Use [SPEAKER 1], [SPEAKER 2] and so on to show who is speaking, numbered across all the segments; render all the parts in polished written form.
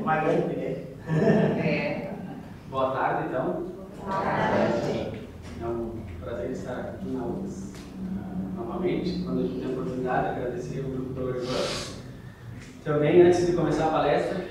[SPEAKER 1] mais grande primeiro.
[SPEAKER 2] Boa tarde, então.
[SPEAKER 3] Boa tarde.
[SPEAKER 2] É um prazer estar aqui na UFS novamente. Quando a gente tem a oportunidade, agradecer ao grupo Dolores. Também, antes de começar a palestra,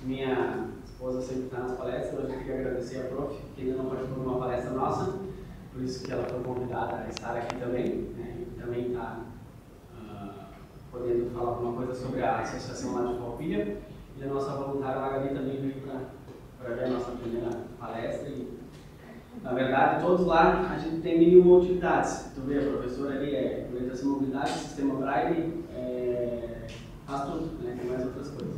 [SPEAKER 2] minha esposa sempre está nas palestras, hoje eu queria agradecer a prof, que ainda não participou de uma palestra nossa, por isso que ela foi convidada a estar aqui também, né, e também está podendo falar alguma coisa sobre a associação lá de Farroupilha, e a nossa voluntária Magali também veio para ver a nossa primeira palestra. E, na verdade, todos lá a gente tem mil atividades. Tu vê, a professora ali é orientação e mobilidade, sistema Braille, faz tudo, né? Tem mais outras coisas.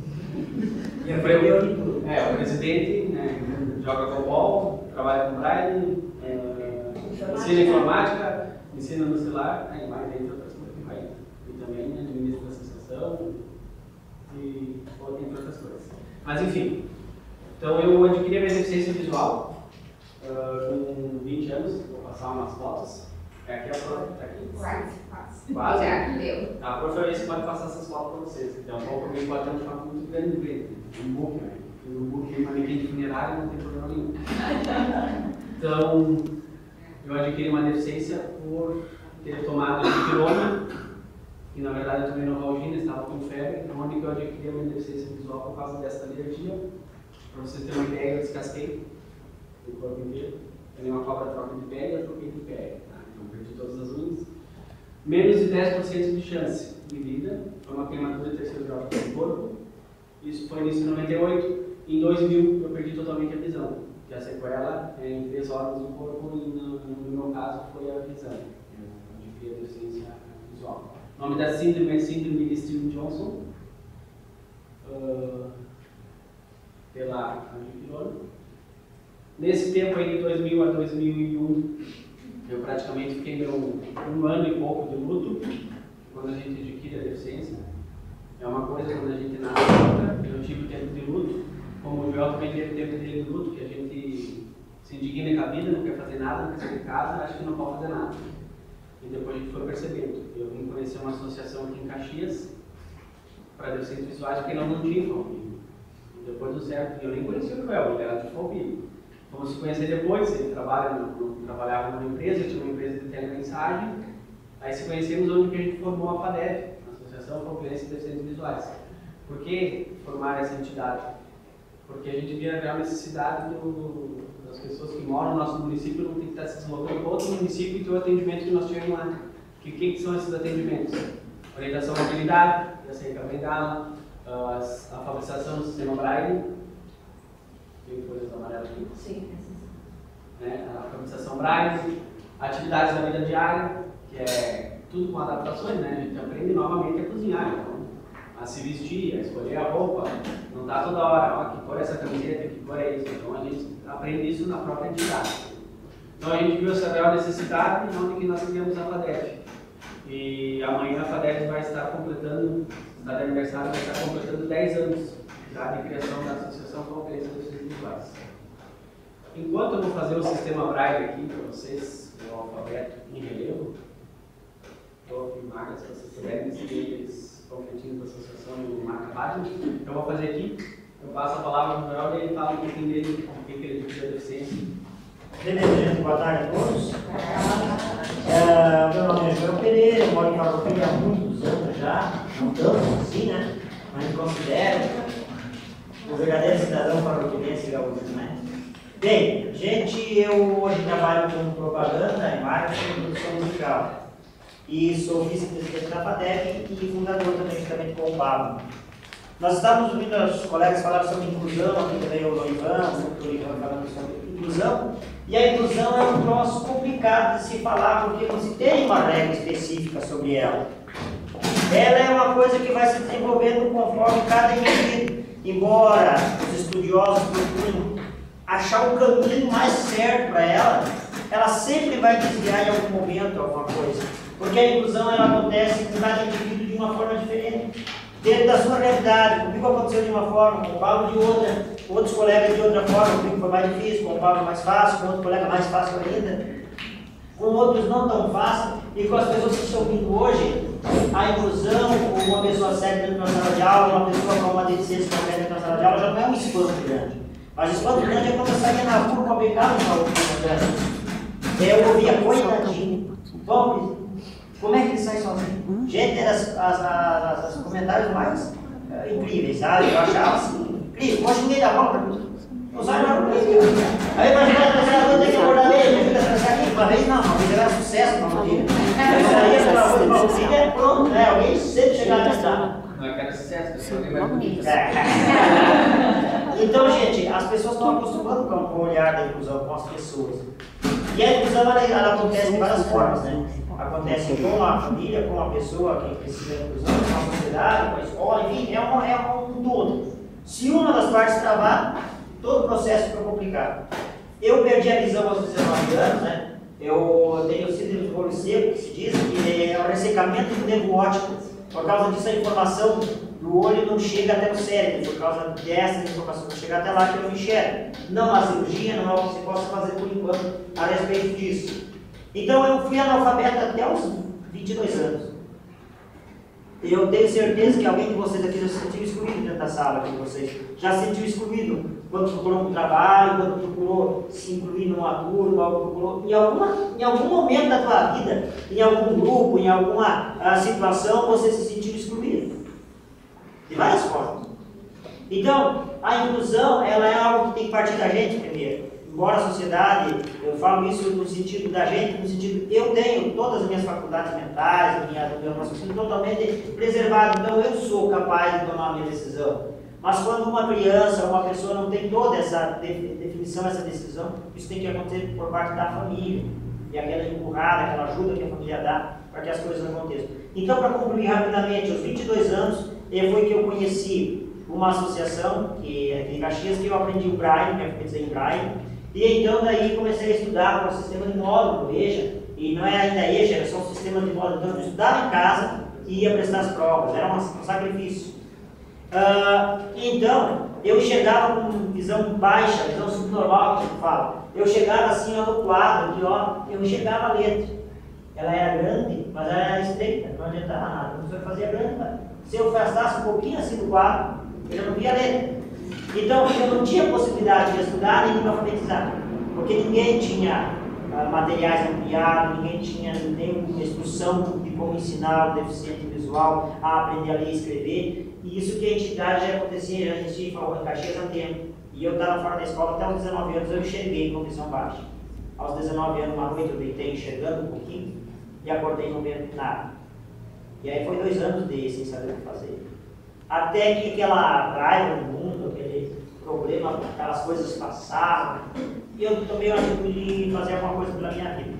[SPEAKER 1] E aprendeu de tudo.
[SPEAKER 2] O presidente, né, joga com trabalha com Braille, ensina informática, ensina no celular, aí vai dentro outras coisas. Vai. E também administra a associação e entre outras coisas. Mas enfim, então eu adquiri a minha deficiência visual com 20 anos, vou passar umas fotos. Aqui a prof está aqui. Quase. A prof pode passar essas fotos para vocês. Então, alguém pode ter um foto muito grande de ver. Um book, né? Um book manequim de funerário não tem problema nenhum. Então, eu adquiri uma deficiência por ter tomado dipirona, e na verdade eu tomei Novalgina, estava com febre, onde eu adquiri a minha deficiência visual por causa dessa alergia. Para vocês terem uma ideia, eu descasquei o corpo inteiro. Tenho uma cobra troca de pele, eu troquei de pele. Tá? Então perdi todas as unhas. Menos de 10% de chance de vida. Foi uma queimadura de terceiro grau do corpo. Isso foi no início de 98. Em 2000 eu perdi totalmente a visão. Que a sequela é em 3 órgãos do corpo e no meu caso foi a visão. Eu adquiri a deficiência visual. O nome da síndrome é síndrome de Stevens-Johnson. Pela dipirona. Nesse tempo aí de 2000 a 2001, eu praticamente fiquei um ano e pouco de luto, quando a gente adquire a deficiência. É uma coisa quando a gente nasce, eu tive tempo de luto, como o Joel também teve tempo de luto, que a gente se indigna com a vida, não quer fazer nada, não quer sair de casa, acha que não pode fazer nada. E depois a gente foi percebendo. Eu vim conhecer uma associação aqui em Caxias, para deficientes visuais, porque nós não tínhamos Farroupilha. Depois do certo, eu nem conhecia o Joel, ele era de Farroupilha. Fomos se conhecer depois, ele trabalhava numa empresa, tinha uma empresa de telemensagem. Aí se conhecemos onde que a gente formou a FADEV, a Associação Farroupilhense de Deficientes Visuais. Por que formar essa entidade? Porque a gente via a real necessidade das pessoas que moram no nosso município não tem que estar se deslocando para outro município e ter o atendimento que nós tivemos lá. Que são esses atendimentos? Orientação à mobilidade, já sei que a bengala, a alfabetização do sistema Braille. Tem folhas amarelas aqui?
[SPEAKER 3] Sim.
[SPEAKER 2] A alfabetização Braille, atividades da vida diária, que é tudo com adaptações, né? A gente aprende novamente a cozinhar, então, a se vestir, a escolher a roupa, não está toda hora, que cor é essa camiseta, que cor é isso. Então a gente aprende isso na própria entidade. Então a gente viu essa real necessidade onde que nós criamos a FADEV. E amanhã a FADEV vai estar completando, está de aniversário, vai estar completando 10 anos já de criação da Associação Farroupilhense de Deficientes Visuais. Enquanto eu vou fazer o sistema Braille aqui para vocês, o alfabeto em relevo, estou aqui marca, se vocês puderem seguir aqueles panfletinhos da associação e marca a página, eu vou fazer aqui, eu passo a palavra para o Joel e ele fala um pouquinho dele, o que ele adquiriu a deficiência.
[SPEAKER 1] Beleza, gente, boa tarde a todos. Meu nome é Joel Pereira, eu moro em Farroupilha há muitos anos já, não tantos assim, né? Mas me considero o verdadeiro cidadão farroupilhense gaúcho, né? Bem, gente, eu hoje trabalho com propaganda, marketing e produção musical. E sou vice-presidente da FADEV e fundador também, juntamente com o Pablo. Nós estávamos ouvindo os colegas falar sobre inclusão, aqui também o Loivan, o doutor Ivan falando sobre inclusão. E a inclusão é um troço complicado de se falar, porque não se tem uma regra específica sobre ela. Ela é uma coisa que vai se desenvolvendo conforme cada indivíduo. Embora os estudiosos procurem achar o caminho mais certo para ela, ela sempre vai desviar em algum momento alguma coisa. Porque a inclusão ela acontece com cada indivíduo de uma forma diferente. Dentro da sua realidade, comigo aconteceu de uma forma, com o Paulo de outra, com outros colegas de outra forma, comigo foi mais difícil, com o Paulo mais fácil, com outro colega mais fácil ainda. com outros não tão fácil, e com as pessoas que estão vindo hoje, a inclusão, uma pessoa cega dentro da sala de aula, uma pessoa com uma deficiência qualquer dentro da sala de aula, já não é um espanto grande. Mas o espanto grande é quando eu saía na rua com a bengala e falava eu ouvia coitadinho. Bom, como é que ele sai sozinho? Gente, era os comentários mais incríveis, sabe? Eu achava assim, incrível, hoje ninguém dá volta. Não sai nada. Aí imagina a tem que acordar ele, uma vez não, uma vez era sucesso na família. Eu saía pela rua de Valquíria, pronto, né? Alguém sempre chegava nessa.
[SPEAKER 2] Não, eu quero sucesso, alguém vai comigo.
[SPEAKER 1] Então, gente, as pessoas estão acostumando com o olhar da inclusão, com as pessoas. E a inclusão ela acontece de várias formas, né? Acontece com a família, com a pessoa que precisa da inclusão, com a sociedade, com a escola, enfim, é um todo. Se uma das partes travar, todo o processo fica complicado. Eu perdi a visão aos 19 anos, né? Eu tenho síndrome do olho seco, que se diz, que é o ressecamento do nervo óptico. Por causa disso, a informação do olho não chega até o cérebro, por causa dessa informação não chega até lá que eu não enxergo. Não há cirurgia, não há o que se possa fazer por enquanto a respeito disso. Então eu fui analfabeto até os 22 anos. Eu tenho certeza que alguém de vocês aqui já se sentiu excluído dentro da sala aqui de vocês. Já se sentiu excluído quando procurou um trabalho, quando procurou se incluir numa turma, procurou em algum momento da tua vida, em algum grupo, em alguma situação, você se sentiu excluído. De várias formas. Então, a inclusão, ela é algo que tem que partir da gente primeiro. Embora a sociedade, eu falo isso no sentido da gente, no sentido, eu tenho todas as minhas faculdades mentais, o meu raciocínio totalmente preservado, então eu sou capaz de tomar a minha decisão. Mas quando uma criança, uma pessoa não tem toda essa definição, essa decisão, isso tem que acontecer por parte da família. E aquela empurrada, aquela ajuda que a família dá para que as coisas aconteçam. Então, para concluir rapidamente, aos 22 anos, foi que eu conheci uma associação, que é aqui em Caxias, que eu aprendi o Braille, que eu comecei em Braille. E então daí comecei a estudar com o sistema de módulo, EJA, e não é ainda EJA, era só um sistema de módulo, então eu estudava em casa e ia prestar as provas, era um sacrifício. Então, eu chegava com visão baixa, visão subnormal, que a gente fala. Eu chegava assim, ó, no quadro, aqui, ó, eu enxergava a letra. Ela era grande, mas ela era estreita, não adiantava nada, a professora fazia grande, mas se eu afastasse um pouquinho assim do quadro, eu já não via a letra. Então, eu não tinha possibilidade de estudar nem de me alfabetizar, porque ninguém tinha materiais ampliados, ninguém tinha nenhuma instrução de como ensinar o deficiente visual a aprender a ler e escrever, e isso que a entidade já acontecia, já existia em Caxias há tempo, e eu estava fora da escola até os 19 anos, eu enxerguei com visão baixa. Aos 19 anos, uma noite, eu deitei enxergando um pouquinho, e acordei não vendo nada. E aí foi 2 anos sem saber o que fazer. Até que aquela raiva do mundo, aquele problema, aquelas coisas passaram, e eu tomei a atitude de fazer alguma coisa pela minha vida.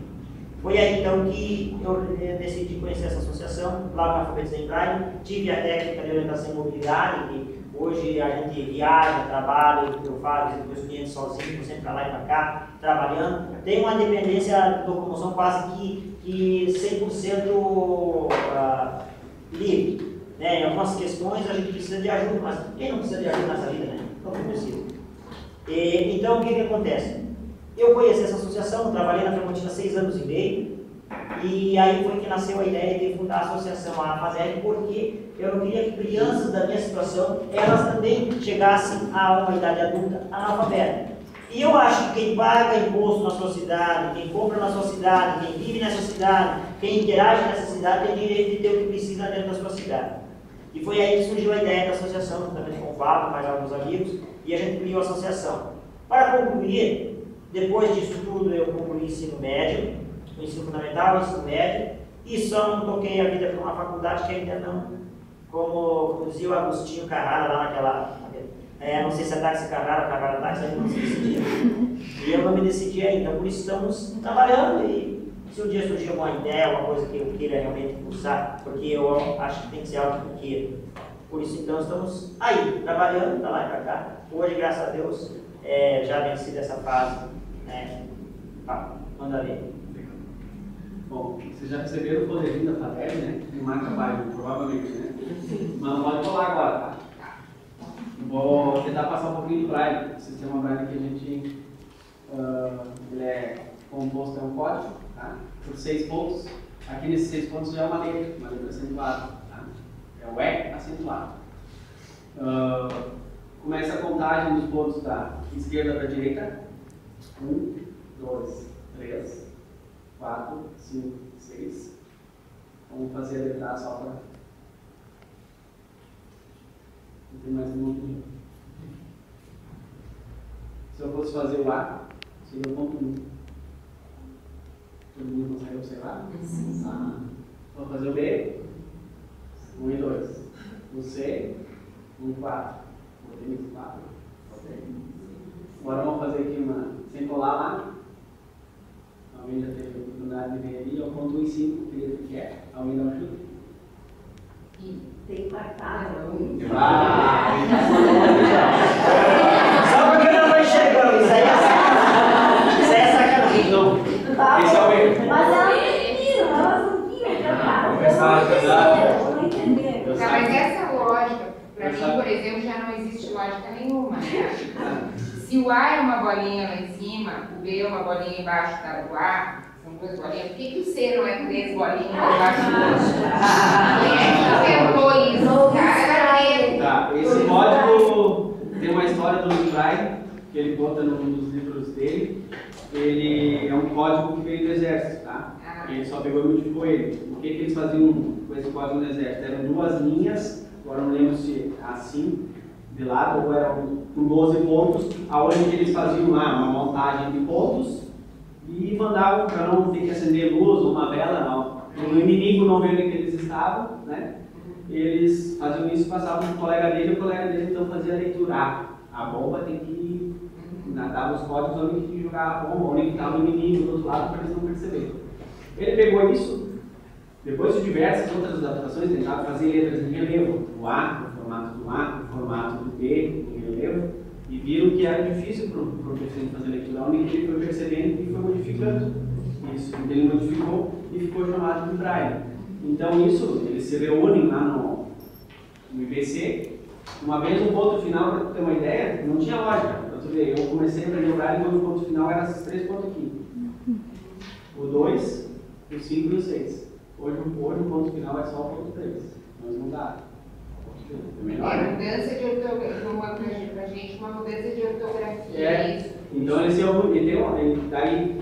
[SPEAKER 1] Foi aí então que eu decidi conhecer essa associação, lá na alfabetizei em Braille, tive a técnica de orientação em mobilidade, que hoje a gente viaja, trabalha, eu faço com meus clientes sozinho, sempre para lá e para cá, trabalhando. Tem uma dependência de locomoção quase que 100% livre. Né? Em algumas questões a gente precisa de ajuda, mas quem não precisa de ajuda nessa vida, né? Todo mundo precisa. Então, o que acontece? Eu conheci essa associação, trabalhei na Tramontina 6 anos e meio, e aí foi que nasceu a ideia de fundar a associação, a AFASEG, porque eu não queria que crianças da minha situação, elas também chegassem a uma idade adulta analfabeta. E eu acho que quem paga imposto na sua cidade, quem compra na sua cidade, quem vive nessa cidade, quem interage nessa cidade, tem direito de ter o que precisa dentro da sua cidade. E foi aí que surgiu a ideia da associação, também com o Fábio, mais alguns amigos, e a gente criou a associação. Para concluir, depois disso tudo, eu concluí o ensino médio, o ensino fundamental, o ensino médio, e só não toquei a vida para uma faculdade que ainda não, como dizia o Agostinho Carrara lá naquela, não sei se é táxi Carrara, Carrara táxi, ainda não se decidia. E eu não me decidi ainda, por isso estamos trabalhando e se um dia surgir alguma ideia, alguma coisa que eu queira realmente impulsar, porque eu acho que tem que ser algo que eu queira. Por isso então estamos aí, trabalhando para lá e para cá. Hoje, graças a Deus, já venci dessa fase, né? Manda ver.
[SPEAKER 2] Bom, vocês já receberam o folhetim da FATEC, né? Que marca a página, provavelmente, né? Mas não pode colar agora, tá? Vou tentar passar um pouquinho do Braille. O sistema Braille que a gente ele é composto, é um código, tá? tá? Por 6 pontos. Aqui nesses 6 pontos já é uma letra acentuada. Tá? É o E acentuado. Começa a contagem dos pontos da esquerda para a direita. 1, 2, 3, 4, 5, 6. Vamos fazer a letra A só para... Não tem mais nenhum aqui. Se eu fosse fazer o A, seria o ponto 1. Todo mundo consegue observar? Vamos fazer o B. 1 e 2. O C. 1 e 4. Botei 4. Agora vamos fazer aqui uma... Sem colar lá. Alguém já teve a oportunidade de ver ali. É o ponto 1 e 5. Que é? Alguém dá um chute?
[SPEAKER 3] Tem batata.
[SPEAKER 1] Só porque não vai enxergando, isso aí é sacanagem.
[SPEAKER 2] Não. Esse é o erro.
[SPEAKER 3] Mas ela não viu,
[SPEAKER 2] Vamos começar a cantar.
[SPEAKER 3] não entendeu.
[SPEAKER 4] Tá, mas essa lógica, para mim, por exemplo, já não existe lógica nenhuma, né? Se o A é uma bolinha lá em cima, o B é uma bolinha embaixo do A, são 2 bolinhas, por que o C não é 3 bolinhas embaixo do outro? Quem é que inventou isso? Cara,
[SPEAKER 2] Tá, esse código tem uma história do Luiz Braille, que ele conta num dos livros dele. Ele é um código que veio do exército, tá? Ele só pegou e modificou ele. O que eles faziam com esse código no exército? Eram 2 linhas, agora não lembro se assim, de lado, ou eram com 12 pontos, aonde eles faziam lá uma montagem de pontos e mandavam para não ter que acender luz ou uma vela, não. O inimigo não ver onde eles estavam, né? Eles faziam isso, passavam para o colega dele, e o colega dele então fazia a leitura. A bomba tem que dava os códigos onde tem que jogar a bomba, onde estava o inimigo do outro lado para eles não perceberem. Ele pegou isso, depois de diversas outras adaptações, tentava fazer letras em relevo, o A, no formato do A, no formato do B, em relevo, e viram que era difícil para o professor fazer leitura, onde ele foi percebendo e foi modificando isso. Ele modificou e ficou chamado de Braille. Então isso, eles se reúnem lá no IBC. Uma vez o ponto final, para ter uma ideia, não tinha lógica. Eu comecei a aprender o Braille quando o ponto final era esses 3 pontos aqui. O 2, o 5 e o 6. Hoje o ponto final é só o ponto 3. Nós mudaram. É melhor,
[SPEAKER 4] É
[SPEAKER 2] né?
[SPEAKER 4] mudança de ortografia, pra gente, uma mudança de ortografia.
[SPEAKER 2] É. Então daí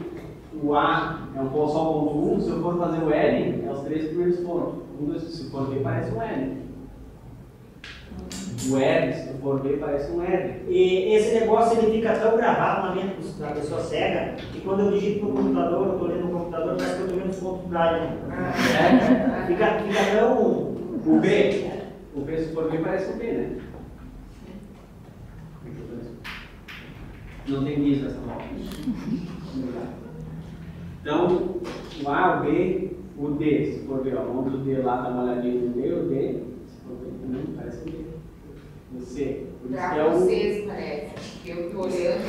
[SPEAKER 2] o A é só o ponto 1, se eu for fazer o L, é os 3 primeiros pontos. Se for ver, parece um L. O R, se tu for ver, parece um R.
[SPEAKER 1] E esse negócio ele fica tão gravado na mente da pessoa cega que quando eu digito no computador, eu estou lendo no computador, parece que eu estou vendo os pontos Braille. Fica tão.
[SPEAKER 2] O B, se for ver, parece um B, né? Não tem bis essa volta. Então, o A, o B, o D, se for ver, onde o D lá está malhadinho no D, o D, se for ver também, parece um D. O C, por isso que é
[SPEAKER 4] Para
[SPEAKER 2] o...
[SPEAKER 4] vocês, parece. Eu estou olhando,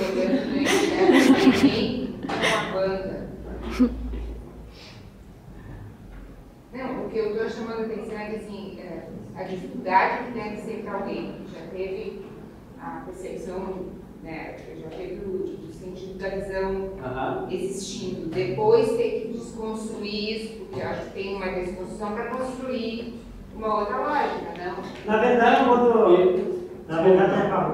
[SPEAKER 4] não enxergo ninguém com a banda. Não, o que eu estou chamando a atenção é que, assim, a dificuldade que deve ser para alguém que já teve a percepção, né, já teve o sentido da visão existindo, depois ter que desconstruir isso, porque eu acho que tem uma desconstrução para construir uma outra lógica, não?
[SPEAKER 1] Na verdade, quando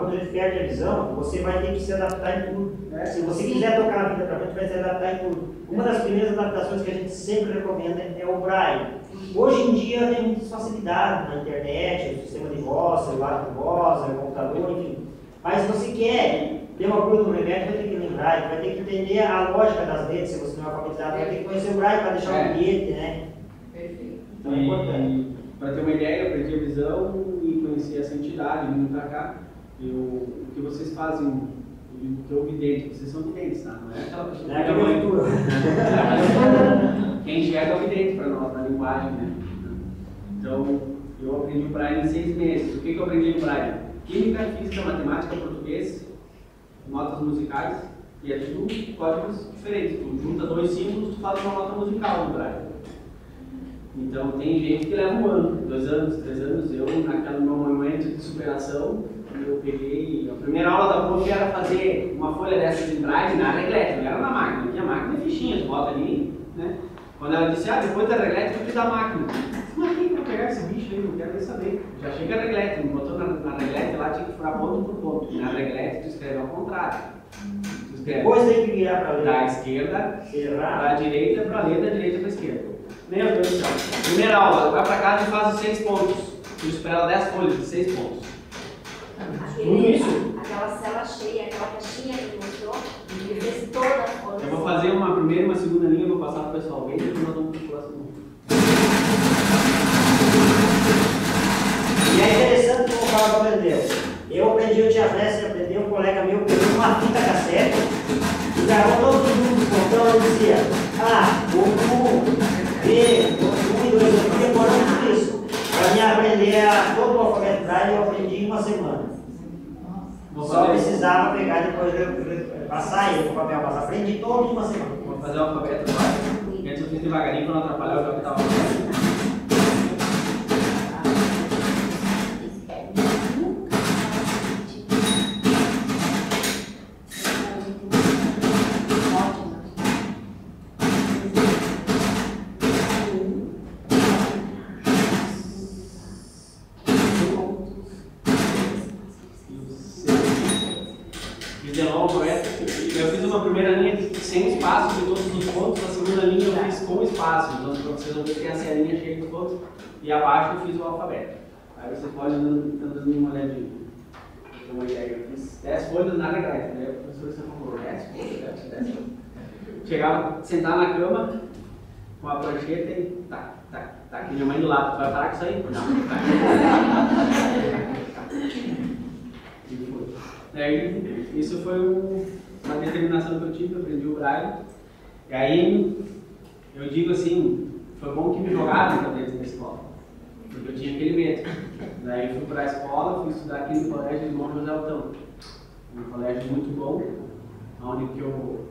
[SPEAKER 1] a gente perde a visão, você vai ter que se adaptar em tudo. Né? Se você quiser tocar a vida para frente, vai se adaptar em tudo. Uma das primeiras adaptações que a gente sempre recomenda é o Braille. Hoje em dia tem muitas facilidades na internet, o sistema de voz, celular de voz, computador, enfim. Mas se você quer ter uma coisa no remédio, vai ter que lembrar, vai ter que entender a lógica das letras, se você não é alfabetizado, vai ter que conhecer o Braille para deixar um bilhete, né?
[SPEAKER 4] Perfeito.
[SPEAKER 1] Então é importante.
[SPEAKER 2] Para ter uma ideia, eu perdi a visão e conheci essa entidade, vindo para cá. O que vocês fazem, o que eu vidente, vocês são videntes, tá? Não é aquela pessoa
[SPEAKER 1] Não é aquela leitura.
[SPEAKER 2] Quem enxerga é o vidente para nós, na linguagem, né? Então, eu aprendi o Braille em 6 meses. O que eu aprendi no Braille? Química, física, matemática, português, notas musicais, e é tudo códigos diferentes. Tu junta 2 símbolos, tu faz uma nota musical no Braille. Então, tem gente que leva 1 ano, 2 anos, 3 anos. Eu, naquele meu momento de superação, eu peguei... A primeira aula da PUC era fazer uma folha dessas em Braille na área elétrica, não era na máquina. Tinha máquina e fichinha, tu bota ali, né? Quando ela disse, depois da reglete eu fiz a máquina. Mas quem vai pegar esse bicho aí? Não quero nem saber. Já chega a reglete, me botou na reglete lá, tinha que furar ponto por ponto. Na reglete tu escreve ao contrário. Tu escreve
[SPEAKER 1] Depois tem que virar para ler.
[SPEAKER 2] da esquerda para a direita, para ler da direita para a esquerda. Meu Deus do céu. Primeira aula, vai para casa e faz os 6 pontos. Tu espera 10 folhas de 6 pontos. Tudo isso.
[SPEAKER 3] Aquela cela cheia, aquela caixinha que ele mostrou, ele fez toda a folha.
[SPEAKER 2] Eu vou fazer uma primeira e uma segunda linha, vou passar para o pessoal ver e depois nós vamos para o próximo.
[SPEAKER 1] E é interessante como o Paulo aprendeu. Eu aprendi, eu tinha pressa, eu aprendi, um colega meu pegou uma fita cassete e gravou todo mundo do portão e dizia, ponto 1, B, ponto 1 e 2, eu fui decorando tudo isso. Para mim aprender todo o alfabeto braille, eu aprendi em uma semana. Só precisava pegar depois passar ele com o papel, mas aprendi todo em uma semana.
[SPEAKER 2] Vou fazer o alfabeto braille. Antes eu fiz devagarinho para não atrapalhar o que estava fazendo. Eu fiz uma primeira linha sem espaço de todos os pontos, a segunda linha eu fiz com espaço, então para vocês vão ver que tem a selinha cheia de pontos e abaixo eu fiz o alfabeto. Aí você pode dando uma olhadinha. Então, uma ideia, eu fiz 10 folhas na regrete, né? O professor você falou 10 folhas, 10 folhas. Chegava, sentar na cama com a prancheta e tá aqui minha mãe do lado, tu vai parar com isso aí? Não, tá. Daí, isso foi uma determinação que eu tive, eu aprendi o braille. E aí, eu digo assim, foi bom que me jogaram para dentro da escola, porque eu tinha aquele medo. Daí fui para a escola, fui estudar aqui no colégio de Bom José Altão. Um colégio muito bom, onde que eu,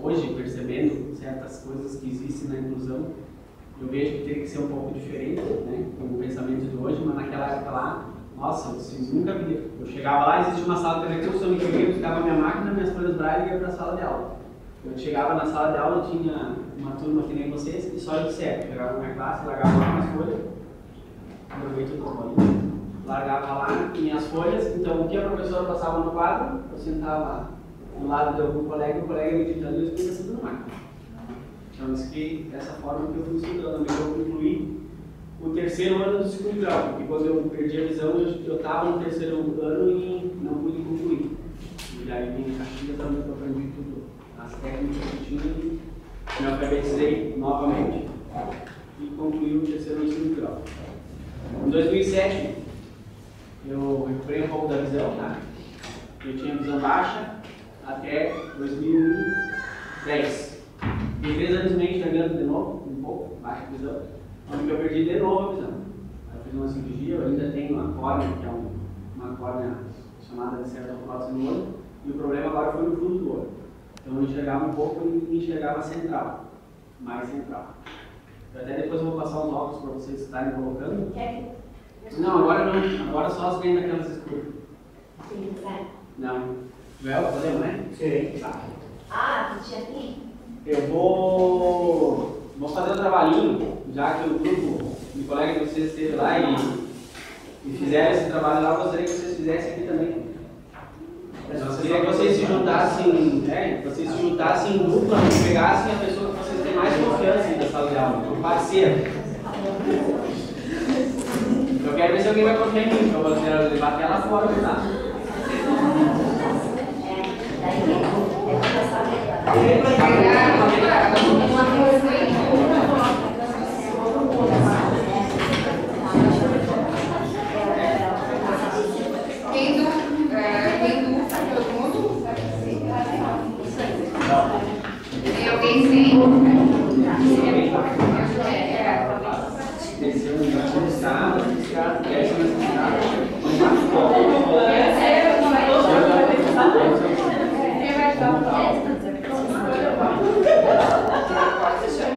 [SPEAKER 2] hoje, percebendo certas coisas que existem na inclusão, eu vejo que tem que ser um pouco diferente, né, com o pensamento de hoje, mas naquela época lá, nossa, vocês nunca viram. Eu chegava lá, existia uma sala de recurso, eu ficava minha máquina, minhas folhas braille e ia para a sala de aula. Eu chegava na sala de aula, tinha uma turma que nem vocês, e só eu disse certo. Eu chegava na minha classe, largava lá minhas folhas, joguei tudo na bolinha, largava lá minhas folhas, então o que a professora passava no quadro, eu sentava do lado de algum colega, o colega me ditando e eu escrevia tudo na máquina. Então, isso que, dessa forma que eu fui estudando, eu concluí o terceiro ano do segundo grau, porque quando eu perdi a visão, eu estava no terceiro ano e não pude concluir. E aí vim em Caxias, também eu aprendi tudo, as técnicas que tinha e me alfabetizei novamente e concluí o terceiro ano do segundo grau. Em 2007, eu recuperei um pouco da visão, tá? Eu tinha visão baixa até 2010. Fiquei 3 anos e meio enxergando de novo, um pouco, baixa visão. Onde eu perdi de novo a visão. Eu fiz uma cirurgia, eu ainda tenho uma córnea, que é uma córnea chamada de ceratoprótese no olho, e o problema agora foi no fundo do olho. Então eu enxergava um pouco e enxergava central, mais central. Eu até depois eu vou passar os óculos para vocês estarem colocando. Não, agora não, agora só as vêm daquelas escuras. Não. Joel, podemos, né?
[SPEAKER 1] Sim.
[SPEAKER 2] Tá.
[SPEAKER 3] Ah, que tinha aqui?
[SPEAKER 2] Eu vou fazer um trabalhinho, já que o grupo de colegas de vocês esteve lá e fizeram esse trabalho lá, eu gostaria que vocês fizessem aqui também. Eu queria que vocês se juntassem, em dupla, pegassem a pessoa que vocês têm mais confiança da sala de aula, um parceiro. Eu quero ver se alguém vai confiar em mim, então eu vou levar até lá fora, tá?
[SPEAKER 4] Tem alguém sem?